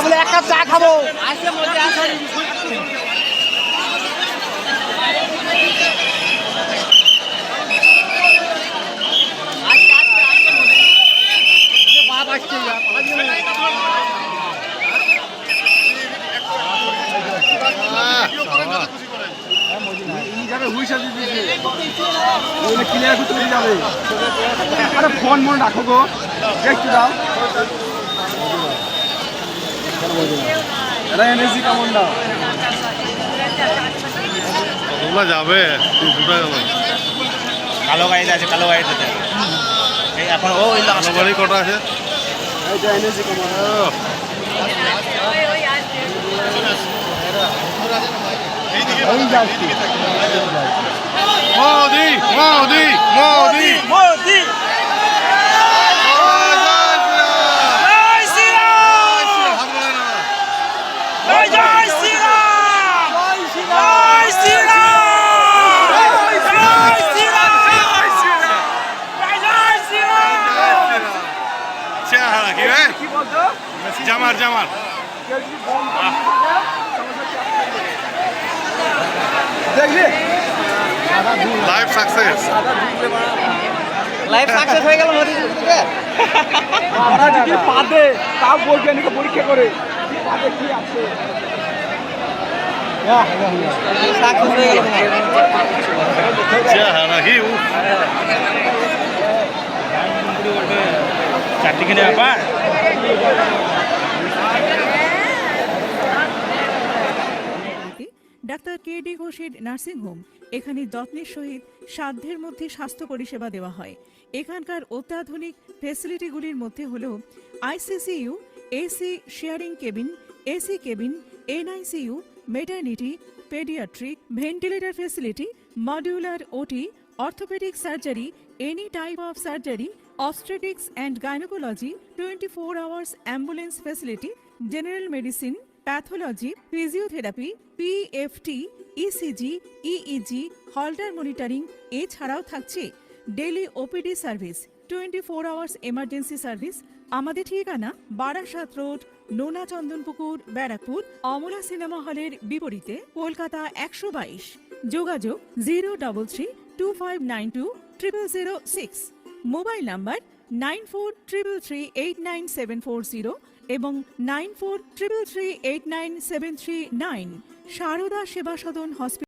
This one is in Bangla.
বলে এক কাপ চা খাবো। আরে ফোন মনে রাখো গো, একটু দাও। এনেছি কেমন দাও তোমরা যাবে কালো গাড়িতে আছে, কালো গাড়িতে এই এখন ওই বাড়ি কটা আছে? এনেছি কেমন মোদি মোদি মোদি মোদি জামার জামার লাইফ সাকসেস হয়ে গেল মোদি যদি পাদে তাও বৈজ্ঞানিক পরীক্ষা করে পাদে কি আছে চারটিখানে ব্যাপার। Doctor KD. ঘোষের নার্সিংহোম। এখানে যত্নের সহিত সাধ্যের মধ্যে স্বাস্থ্য পরিষেবা দেওয়া হয়। এখানকার অত্যাধুনিক ফেসিলিটিগুলির মধ্যে হল ICCU, AC sharing cabin, AC cabin, NICU, maternity, paediatric, ventilator facility, modular OT, orthopaedic surgery, any type of surgery, obstetrics and gynecology, 24 hours ambulance facility, general medicine, pathology, physiotherapy, PFT, ECG, EEG, Holter monitoring এছাড়াও থাকছে daily OPD service, 24 hours emergency service. আমাদের ঠিকানা বারাসাত রোড, নোনা চন্দনপুকুর, ব্যারাকপুর, অমলা সিনেমা হলের বিপরীতে, কলকাতা 122। যোগাযোগ 03325920006। মোবাইল নাম্বার 9433389740 এবং 9433389739। সারদা সেবা সদন হসপিটাল।